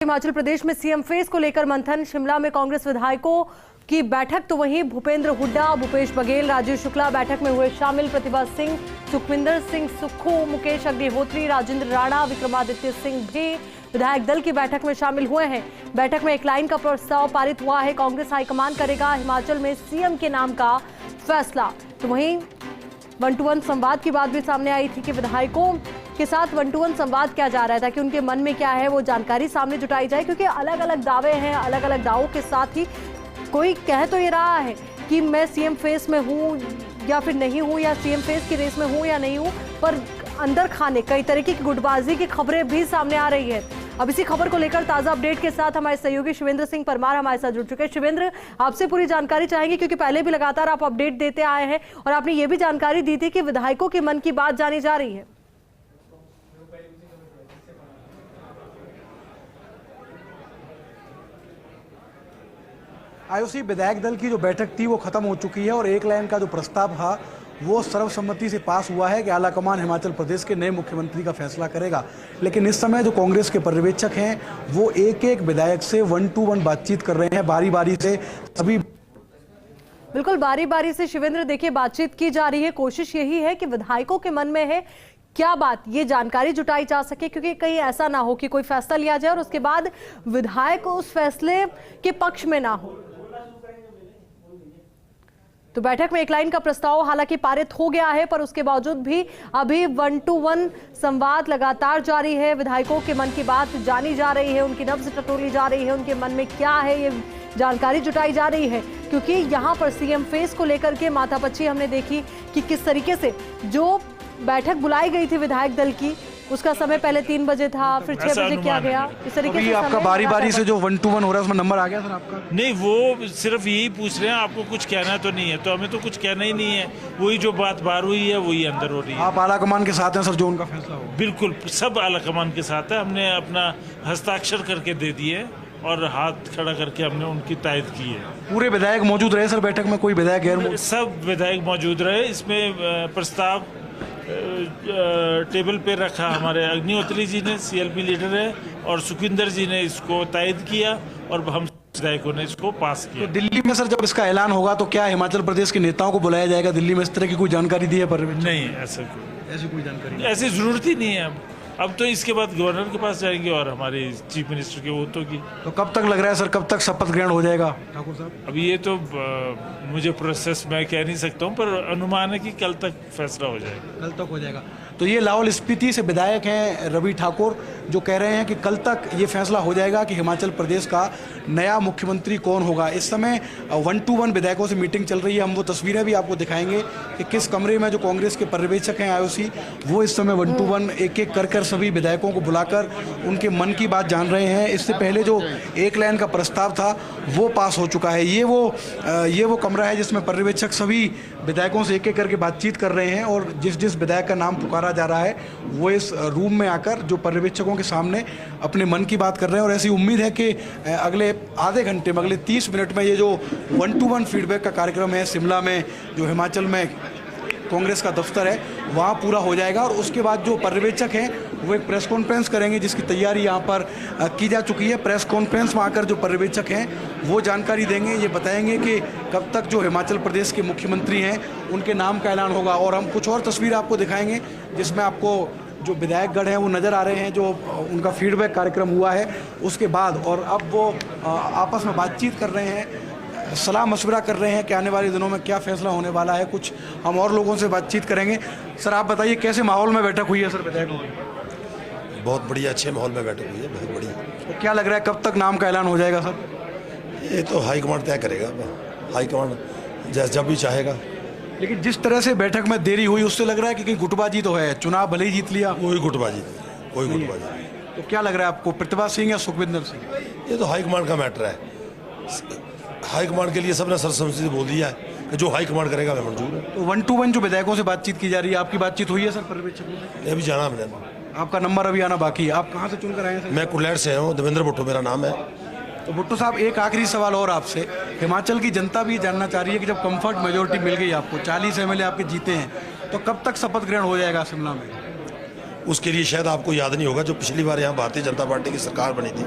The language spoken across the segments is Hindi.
हिमाचल प्रदेश में सीएम फेस को लेकर मंथन। शिमला में कांग्रेस विधायकों की बैठक, तो वहीं भूपेंद्र हुड्डा, भूपेश बघेल, राजीव शुक्ला बैठक में हुए शामिल। प्रतिभा सिंह, सुखविंदर सिंह सुक्खू, मुकेश अग्निहोत्री, राजेंद्र राणा, विक्रमादित्य सिंह भी विधायक दल की बैठक में शामिल हुए हैं। बैठक में एक लाइन का प्रस्ताव पारित हुआ है। कांग्रेस हाईकमान करेगा हिमाचल में सीएम के नाम का फैसला। तो वहीं 1-to-1 संवाद की बात भी सामने आई थी कि विधायकों के साथ 1-to-1 संवाद किया जा रहा था कि उनके मन में क्या है वो जानकारी सामने जुटाई जाए, क्योंकि अलग अलग दावे हैं। अलग अलग दावों के साथ ही कोई कह तो ये रहा है कि मैं सीएम फेस में हूँ या फिर नहीं हूँ, या सीएम फेस की रेस में हूँ या नहीं हूँ, पर अंदर खाने कई तरीके की गुटबाजी की खबरें भी सामने आ रही है। अब इसी खबर को लेकर ताजा अपडेट के साथ हमारे सहयोगी शिवेंद्र सिंह परमार हमारे साथ जुड़ चुके हैं। शिवेंद्र, आपसे पूरी जानकारी चाहेंगे, क्योंकि पहले भी लगातार आप अपडेट देते आए हैं और आपने ये भी जानकारी दी थी कि विधायकों के मन की बात जानी जा रही है। आयुषी, विधायक दल की जो बैठक थी वो खत्म हो चुकी है और एक लाइन का जो प्रस्ताव था वो सर्वसम्मति से पास हुआ है कि आलाकमान हिमाचल प्रदेश के नए मुख्यमंत्री का फैसला करेगा। लेकिन इस समय जो कांग्रेस के पर्यवेक्षक हैं वो एक एक विधायक से 1-to-1 बातचीत कर रहे हैं, बारी बारी से सभी। बिल्कुल बारी बारी से शिवेंद्र, देखिए बातचीत की जा रही है। कोशिश यही है कि विधायकों के मन में है क्या बात, ये जानकारी जुटाई जा सके, क्योंकि कहीं ऐसा ना हो कि कोई फैसला लिया जाए और उसके बाद विधायक उस फैसले के पक्ष में ना हो। तो बैठक में एक लाइन का प्रस्ताव हालांकि पारित हो गया है, पर उसके बावजूद भी अभी 1-to-1 संवाद लगातार जारी है। विधायकों के मन की बात जानी जा रही है, उनकी नब्ज टटोली जा रही है, उनके मन में क्या है ये जानकारी जुटाई जा रही है। क्योंकि यहाँ पर सीएम फेस को लेकर के माथापच्ची हमने देखी कि किस तरीके से जो बैठक बुलाई गई थी विधायक दल की, उसका समय पहले 3 बजे था, फिर 6 बजे किया गया। इस तरीके से आपका बारी बारी से जो 1-to-1 हो रहा है उसमें नंबर आ गया सर आपका? नहीं, वो सिर्फ यही पूछ रहे हैं आपको कुछ कहना तो नहीं है, तो हमें तो कुछ कहना ही नहीं है। वही जो बात बाहर हुई है वही अंदर हो रही है। आप आलाकमान के साथ हैं सर जो उनका फैसला हो? बिल्कुल, सब आलाकमान के साथ है। हमने अपना हस्ताक्षर करके दे दिए और हाथ खड़ा करके हमने उनकी तायद की है। पूरे विधायक मौजूद रहे सर बैठक में? कोई विधायक गैर मौजूद? सब विधायक मौजूद रहे। इसमें प्रस्ताव टेबल पे रखा हमारे अग्निहोत्री जी ने, सीएलपी लीडर है, और सुखविंदर जी ने इसको तायद किया और हम विधायकों ने इसको पास किया। तो दिल्ली में सर जब इसका ऐलान होगा तो क्या हिमाचल प्रदेश के नेताओं को बुलाया जाएगा दिल्ली में? इस तरह की कोई जानकारी दी है पर? नहीं, ऐसी कोई जानकारी, ऐसी जरूरत ही नहीं है। अब तो इसके बाद गवर्नर के पास जाएंगे और हमारे चीफ मिनिस्टर के वोटों की। तो कब तक लग रहा है सर, कब तक शपथ ग्रहण हो जाएगा ठाकुर साहब? अब ये तो मुझे प्रोसेस मैं कह नहीं सकता हूँ, पर अनुमान है कि कल तक फैसला हो जाएगा। कल तक हो जाएगा। तो ये लाहौल स्पीति से विधायक हैं रवि ठाकुर, जो कह रहे हैं कि कल तक ये फैसला हो जाएगा कि हिमाचल प्रदेश का नया मुख्यमंत्री कौन होगा। इस समय 1-to-1 विधायकों से मीटिंग चल रही है। हम वो तस्वीरें भी आपको दिखाएंगे कि किस कमरे में जो कांग्रेस के पर्यवेक्षक हैं आयुषी, वो इस समय 1-to-1 एक एक कर सभी विधायकों को बुलाकर उनके मन की बात जान रहे हैं। इससे पहले जो एक लाइन का प्रस्ताव था वो पास हो चुका है। ये वो कमरा है जिसमें पर्यवेक्षक सभी विधायकों से एक एक करके बातचीत कर रहे हैं और जिस विधायक का नाम पुकारा जा रहा है वो इस रूम में आकर जो पर्यवेक्षकों के सामने अपने मन की बात कर रहे हैं। और ऐसी उम्मीद है कि अगले आधे घंटे में, अगले 30 मिनट में ये जो 1-to-1 फीडबैक का कार्यक्रम है शिमला में, जो हिमाचल में कांग्रेस का दफ्तर है, वहाँ पूरा हो जाएगा। और उसके बाद जो पर्यवेक्षक हैं वो एक प्रेस कॉन्फ्रेंस करेंगे जिसकी तैयारी यहाँ पर की जा चुकी है। प्रेस कॉन्फ्रेंस में आकर जो पर्यवेक्षक हैं वो जानकारी देंगे, ये बताएंगे कि कब तक जो हिमाचल प्रदेश के मुख्यमंत्री हैं उनके नाम का ऐलान होगा। और हम कुछ और तस्वीर आपको दिखाएंगे जिसमें आपको जो विधायकगण हैं वो नज़र आ रहे हैं, जो उनका फीडबैक कार्यक्रम हुआ है उसके बाद। और अब वो आपस में बातचीत कर रहे हैं, सलाह मशवरा कर रहे हैं कि आने वाले दिनों में क्या फैसला होने वाला है। कुछ हम और लोगों से बातचीत करेंगे। सर आप बताइए कैसे माहौल में बैठक हुई है सर विधायकों की? बहुत बढ़िया, अच्छे माहौल में बैठक हुई है, बहुत बढ़िया। तो क्या लग रहा है कब तक नाम का ऐलान हो जाएगा सर? ये तो हाईकमांड तय करेगा, हाईकमांड जब भी चाहेगा। लेकिन जिस तरह से बैठक में देरी हुई उससे लग रहा है कि कहीं गुटबाजी तो है, चुनाव भले ही जीत लिया। कोई गुटबाजी, कोई गुटबाजी। तो क्या लग रहा है आपको, प्रतिभा सिंह या सुखविंदर सिंह? ये तो हाईकमांड का मैटर है। हाईकमांड के लिए सबने सर्वसम्मति से बोल दिया है कि जो हाईकमांड करेगा मैं मंजूर है। तो 1-to-1 जो विधायकों से बातचीत की जा रही है, आपकी बातचीत हुई है सर पर्यवेक्षकों से? अभी जाना मैंने। आपका नंबर अभी आना बाकी है। आप कहाँ से चुनकर आए हैं सर? मैं कुलैट से हूँ, देवेंद्र भुट्टो मेरा नाम है। तो भुट्टो साहब, एक आखिरी सवाल और आपसे। हिमाचल की जनता भी जानना चाह रही है कि जब कंफर्ट मेजोरिटी मिल गई आपको, 40 MLA आपके जीते हैं, तो कब तक शपथ ग्रहण हो जाएगा शिमला में? उसके लिए शायद आपको याद नहीं होगा, जो पिछली बार यहाँ भारतीय जनता पार्टी की सरकार बनी थी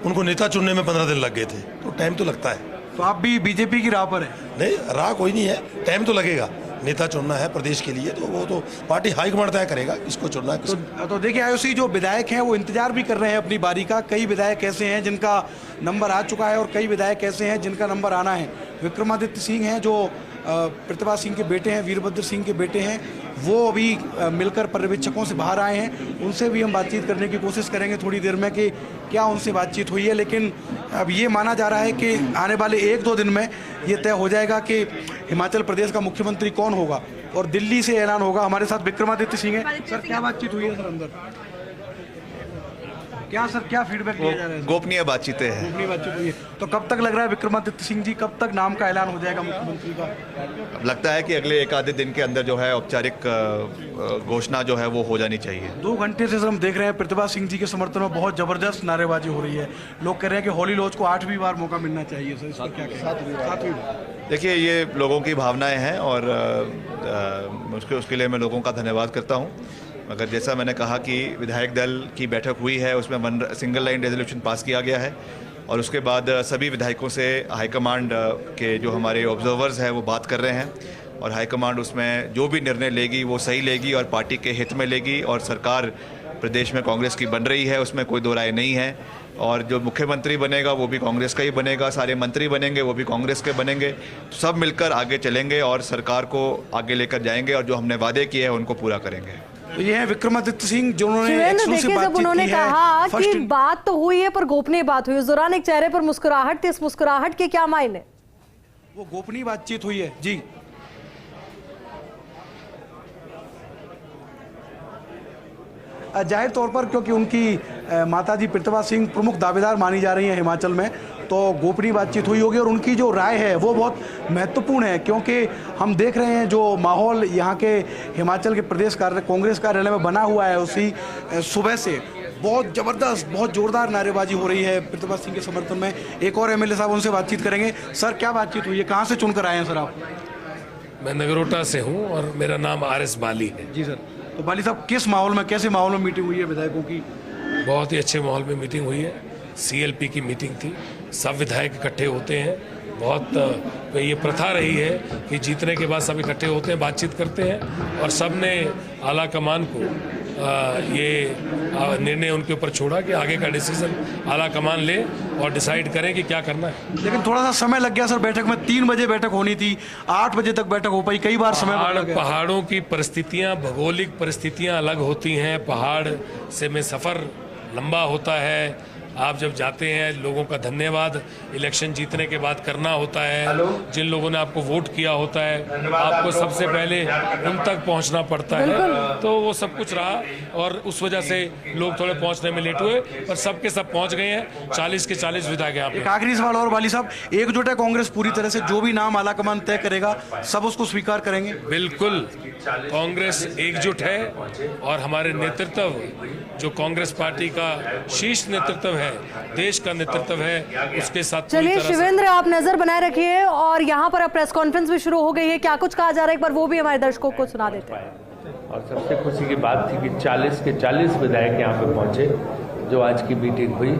उनको नेता चुनने में 15 दिन लग गए थे, तो टाइम तो लगता है। तो आप भी बीजेपी की राह पर हैं? नहीं, राह कोई नहीं है, टाइम तो लगेगा। नेता चुनना है प्रदेश के लिए, तो वो तो पार्टी हाईकमांड तय करेगा किसको चुनना है। तो देखिए आयुषी, जो विधायक हैं वो इंतजार भी कर रहे हैं अपनी बारी का। कई विधायक ऐसे हैं जिनका नंबर आ चुका है और कई विधायक ऐसे हैं जिनका नंबर आना है। विक्रमादित्य सिंह हैं जो प्रतिभा सिंह के बेटे हैं, वीरभद्र सिंह के बेटे हैं, वो अभी मिलकर पर्यवेक्षकों से बाहर आए हैं। उनसे भी हम बातचीत करने की कोशिश करेंगे थोड़ी देर में कि क्या उनसे बातचीत हुई है। लेकिन अब ये माना जा रहा है कि आने वाले 1-2 दिन में ये तय हो जाएगा कि हिमाचल प्रदेश का मुख्यमंत्री कौन होगा और दिल्ली से ऐलान होगा। हमारे साथ विक्रमादित्य सिंह है। सर, क्या बातचीत हुई है सर अंदर? क्या फीडबैक दिया जा रहा है? गोपनीय बातचीतें हैं। गोपनीय बातचीत हुई है। तो कब तक लग रहा है विक्रमादित्य सिंह जी, कब तक नाम का ऐलान हो जाएगा मुख्यमंत्री का? लगता है कि अगले 1 आधे दिन के अंदर जो है औपचारिक घोषणा जो है वो हो जानी चाहिए। 2 घंटे से सर हम देख रहे हैं प्रतिभा सिंह जी के समर्थन में बहुत जबरदस्त नारेबाजी हो रही है। लोग कह रहे हैं कि हॉली लॉज को 8वीं बार मौका मिलना चाहिए। सर, इसको क्या कहें? 7वीं बार। देखिए, ये लोगों की भावनाएं हैं और उसके लिए मैं लोगों का धन्यवाद करता हूं। मगर जैसा मैंने कहा कि विधायक दल की बैठक हुई है, उसमें सिंगल लाइन रेजोल्यूशन पास किया गया है और उसके बाद सभी विधायकों से हाईकमांड के जो हमारे ऑब्जर्वर्स हैं वो बात कर रहे हैं और हाईकमांड उसमें जो भी निर्णय लेगी वो सही लेगी और पार्टी के हित में लेगी। और सरकार प्रदेश में कांग्रेस की बन रही है, उसमें कोई दो राय नहीं है। और जो मुख्यमंत्री बनेगा वो भी कांग्रेस का ही बनेगा, सारे मंत्री बनेंगे वो भी कांग्रेस के बनेंगे। सब मिलकर आगे चलेंगे और सरकार को आगे लेकर जाएंगे और जो हमने वादे किए हैं उनको पूरा करेंगे। तो ये है विक्रमादित्य सिंह जिन्होंने देखिए, जब उन्होंने कहा कि बात तो हुई है पर गोपनीय बात हुई, उस दौरान एक चेहरे पर मुस्कुराहट थी। इस मुस्कुराहट के क्या मायने? वो गोपनीय बातचीत हुई है जी। जाहिर तौर पर क्योंकि उनकी माताजी प्रतिभा सिंह प्रमुख दावेदार मानी जा रही हैं हिमाचल में, तो गोपनीय बातचीत हुई होगी और उनकी जो राय है वो बहुत महत्वपूर्ण है। क्योंकि हम देख रहे हैं जो माहौल यहाँ के हिमाचल के प्रदेश कांग्रेस कार्यालय में बना हुआ है, उसी सुबह से बहुत ज़बरदस्त, बहुत ज़ोरदार नारेबाजी हो रही है प्रतिभा सिंह के समर्थन में। एक और एमएलए साहब, उनसे बातचीत करेंगे। सर, क्या बातचीत हुई है? कहाँ से चुनकर आए हैं सर आप? मैं नगरोटा से हूँ और मेरा नाम RS बाली है। जी सर। तो बाली साहब, किस माहौल में, कैसे माहौल में मीटिंग हुई है विधायकों की? बहुत ही अच्छे माहौल में मीटिंग हुई है। CLP की मीटिंग थी, सब विधायक इकट्ठे होते हैं। बहुत ये प्रथा रही है कि जीतने के बाद सब इकट्ठे होते हैं, बातचीत करते हैं और सब ने आला कमान को ये निर्णय उनके ऊपर छोड़ा कि आगे का डिसीजन आला कमान ले और डिसाइड करें कि क्या करना है। लेकिन थोड़ा सा समय लग गया सर बैठक में। 3 बजे बैठक होनी थी, 8 बजे तक बैठक हो पाई, कई बार समय पहाड़ों की परिस्थितियां, भौगोलिक परिस्थितियां अलग होती हैं। पहाड़ से में सफ़र लंबा होता है। आप जब जाते हैं, लोगों का धन्यवाद इलेक्शन जीतने के बाद करना होता है। जिन लोगों ने आपको वोट किया होता है, आपको सबसे पहले उन तक पहुंचना पड़ता है। तो वो सब कुछ रहा और उस वजह से लोग थोड़े पहुंचने में लेट हुए, पर सब के सब पहुंच गए हैं। 40 के 40 विधायक यहाँ पे। आखिरी सवाल और वाली साहब, एकजुट है कांग्रेस पूरी तरह से? जो भी नाम आलाकमान तय करेगा सब उसको स्वीकार करेंगे? बिल्कुल, कांग्रेस एकजुट है और हमारे नेतृत्व, जो कांग्रेस पार्टी का शीर्ष नेतृत्व है, देश का नेतृत्व है, उसके साथ। चलिए शिवेंद्र, आप नजर बनाए रखिए और यहाँ पर अब प्रेस कॉन्फ्रेंस भी शुरू हो गई है। क्या कुछ कहा जा रहा है, एक बार वो भी हमारे दर्शकों को सुना देते हैं। और सबसे खुशी की बात थी कि 40 के 40 विधायक यहाँ पे पहुंचे, जो आज की मीटिंग हुई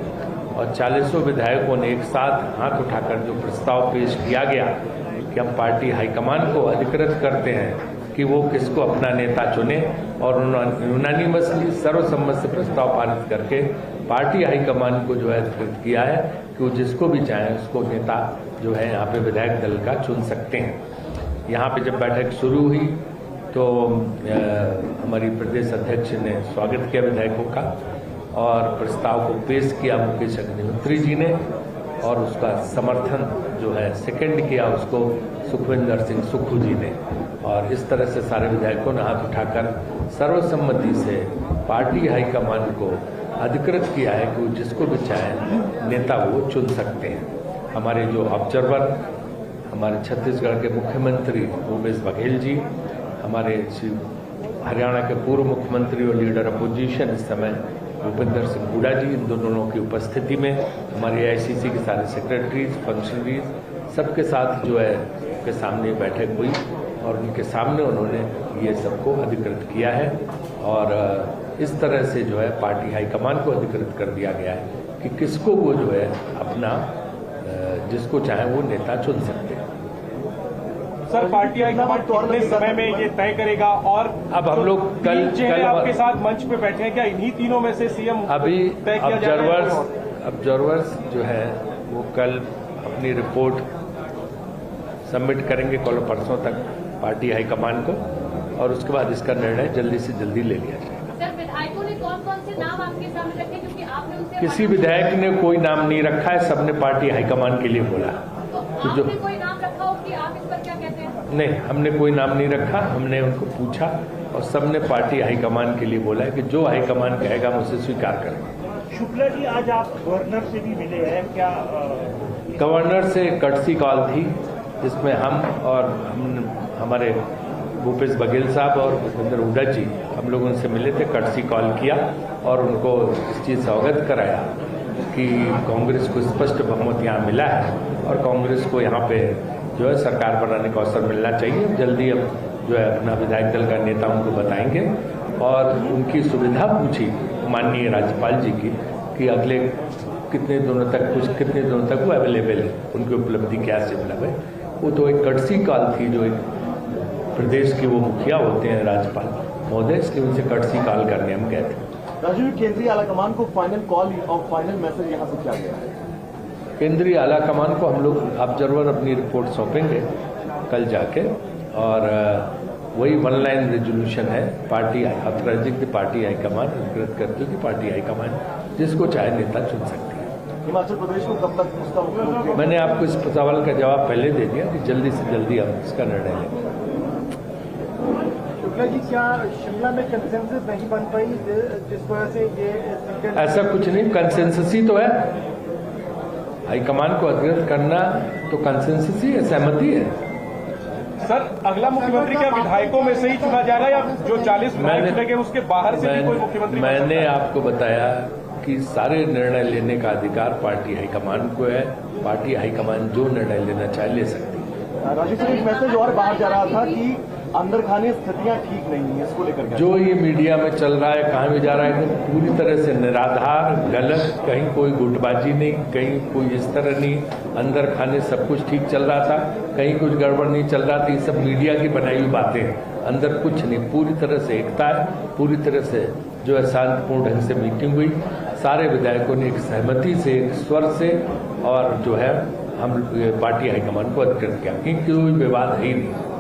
और 40 विधायकों ने एक साथ हाथ उठाकर जो प्रस्ताव पेश किया गया कि हम पार्टी हाईकमान को अधिकृत करते हैं कि वो किसको अपना नेता चुने, और उन्होंने यूनानिमसली सर्वसम्मत से प्रस्ताव पारित करके पार्टी हाईकमान को जो है अधिकृत किया है कि वो जिसको भी चाहे उसको नेता जो है यहाँ पे विधायक दल का चुन सकते हैं। यहाँ पे जब बैठक शुरू हुई तो हमारी प्रदेश अध्यक्ष ने स्वागत किया विधायकों का और प्रस्ताव को पेश किया मुकेश अग्निहोत्री जी ने, और उसका समर्थन जो है सेकंड किया उसको सुखविंदर सिंह सुक्खू जी ने। और इस तरह से सारे विधायकों ने हाथ उठाकर सर्वसम्मति से पार्टी हाईकमान को अधिकृत किया है कि वो जिसको भी चाहे नेता वो चुन सकते हैं। हमारे जो ऑब्जर्वर, हमारे छत्तीसगढ़ के मुख्यमंत्री भूपेश बघेल जी, हमारे हरियाणा के पूर्व मुख्यमंत्री और लीडर अपोजिशन इस समय भूपेंद्र सिंह हुड्डा जी, इन दोनों की उपस्थिति में हमारे AICC के सारे सेक्रेटरीज, फंक्शनरीज, सबके साथ जो है के सामने बैठक हुई और उनके सामने उन्होंने ये सबको अधिकृत किया है। और इस तरह से जो है पार्टी हाईकमान को अधिकृत कर दिया गया है कि किसको वो जो है अपना जिसको चाहे वो नेता चुन सकते हैं। सर पार्टी हाईकमान कितने समय में ये तय करेगा? और अब हम लोग कल आपके साथ मंच पे बैठे हैं, क्या इन्हीं तीनों में से सीएम अभी तय किया जाएगा? ऑब्जर्वर्स जो है वो कल अपनी रिपोर्ट सबमिट करेंगे कल परसों तक पार्टी हाईकमान को, और उसके बाद इसका निर्णय जल्दी से जल्दी ले लिया जाएगा। सर विधायकों ने कौन कौन से नाम आपके सामने रखे, क्योंकि आपने उनसे किसी विधायक ने कोई नाम नहीं रखा है, सबने पार्टी हाईकमान के लिए बोला। तो आपने कोई नाम रखा हो कि आप इस पर क्या कहते हैं? नहीं, हमने कोई नाम नहीं रखा, हमने उनको पूछा और सबने पार्टी हाईकमान के लिए बोला है कि जो हाईकमान कहेगा हम उसे स्वीकार करेंगे। शुक्ला जी, आज आप गवर्नर से भी मिले हैं क्या? गवर्नर से कर्टसी कॉल थी जिसमें हम और हमारे भूपेश बघेल साहब और भूपेंद्र हुड्डा जी हम लोग उनसे मिले थे, कर्टसी कॉल किया और उनको इस चीज़ से अवगत कराया कि कांग्रेस को स्पष्ट बहुमत यहाँ मिला है और कांग्रेस को यहाँ पे जो है सरकार बनाने का अवसर मिलना चाहिए। जल्दी अब जो है अपना विधायक दल का नेता उनको बताएंगे और उनकी सुविधा पूछी माननीय राज्यपाल जी की कि अगले कितने दिनों तक वो अवेलेबल है, उनकी उपलब्धि क्या से मतलब है। वो तो एक कर्टसी कॉल थी जो एक प्रदेश के वो मुखिया होते हैं राज्यपाल महोदय, इसलिए उनसे कर्टसी कॉल करने हम गए थे। राजीव, केंद्रीय आलाकमान को फाइनल कॉल और फाइनल मैसेज यहाँ से क्या गया है? केंद्रीय आलाकमान को हम लोग ऑब्जर्वर अपनी रिपोर्ट सौंपेंगे कल जाके, और वही वन लाइन रेजोल्यूशन है, party authorising the party high command, अनुरोध करती है कि पार्टी हाईकमान जिसको चाहे नेता चुन सकती है। हिमाचल प्रदेश को कब तक उसका मुख्यमंत्री? मैंने आपको इस सवाल का जवाब पहले दे दिया कि जल्दी से जल्दी हम इसका निर्णय लेंगे। शुक्ला जी, क्या शिमला में कंसेंसस नहीं बन पाई जिस वजह से ये? ऐसा कुछ नहीं, कंसेंसस ही तो है। हाईकमान को अवगत करना तो कंसेंसस ही है, सहमति है। सर अगला मुख्यमंत्री क्या विधायकों में से ही चुना जा रहा है या जो 40 विधायक चुने गए उसके बाहर से भी कोई मुख्यमंत्री? मैंने आपको बताया कि सारे निर्णय लेने का अधिकार पार्टी हाईकमान को है। पार्टी हाईकमान जो निर्णय लेना चाहे ले सकती है। राजीव सर, एक मैसेज और बाहर जा रहा था कि अंदर खाने स्थितियां ठीक नहीं है, इसको लेकर जो ये मीडिया में चल रहा है, कहाँ भी जा रहा है, कि पूरी तरह से निराधार, गलत, कहीं कोई गुटबाजी नहीं, कहीं कोई इस तरह नहीं। अंदर खाने सब कुछ ठीक चल रहा था, कहीं कुछ गड़बड़ नहीं चल रहा था। ये सब मीडिया की बनाई हुई बातें हैं, अंदर कुछ नहीं। पूरी तरह से एकता है, पूरी तरह से जो है शांतिपूर्ण ढंग से मीटिंग हुई। सारे विधायकों ने एक सहमति से, एक स्वर से, और जो है हम पार्टी हाईकमान को अधिकृत किया, क्योंकि कोई विवाद है ही नहीं।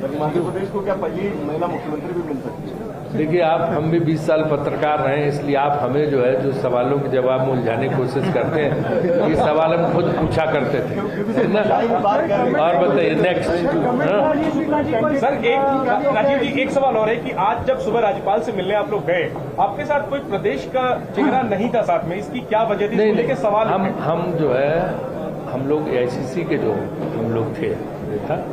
हिमाचल प्रदेश को क्या पहली महिला मुख्यमंत्री भी मिल सकती है? देखिए, हम भी 20 साल पत्रकार रहे हैं, इसलिए आप हमें जो है जो सवालों के जवाब में उलझाने की कोशिश करते हैं, ये सवाल हम खुद पूछा करते थे ना। और बताइए नेक्स्ट। सर राजीव जी, एक सवाल और है कि आज जब सुबह राज्यपाल से मिलने आप लोग गए, आपके साथ कोई प्रदेश का चेहरा नहीं था साथ में, इसकी क्या वजह थी? नहीं, के सवाल हम जो है हम लोग AICC के जो हम लोग थे था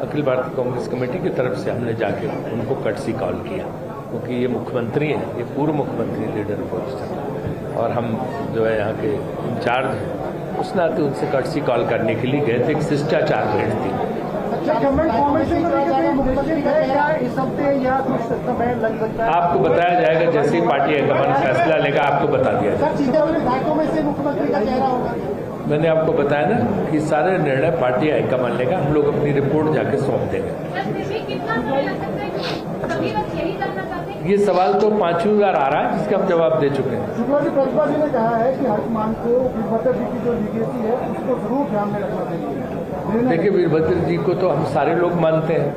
अखिल भारतीय कांग्रेस कमेटी की तरफ से हमने जाके उनको कर्टसी कॉल किया, क्योंकि ये मुख्यमंत्री हैं, ये पूर्व मुख्यमंत्री लीडर पोस्ट, और हम जो है यहाँ के इंचार्ज हैं, उस नाते उनसे कर्टसी कॉल करने के लिए गए थे। एक शिष्टाचार भेंट थी। आपको बताया जाएगा जैसे ही पार्टी हाईकमान फैसला लेगा, आपको बता दिया जाएगा। मैंने आपको बताया ना कि सारे निर्णय पार्टी हाईकमान लेगा, हम लोग अपनी रिपोर्ट जाके सौंप देंगे। ये सवाल तो 5वीं बार आ रहा है जिसका हम जवाब दे चुके हैं। शुक्ला जी, प्रतिभा जी ने कहा है कि हाईकमान को वीरभद्र जी की जो लीगेसी है उसको जरूर ध्यान में रखना चाहिए। देखिए, वीरभद्र जी को तो हम सारे लोग मानते हैं।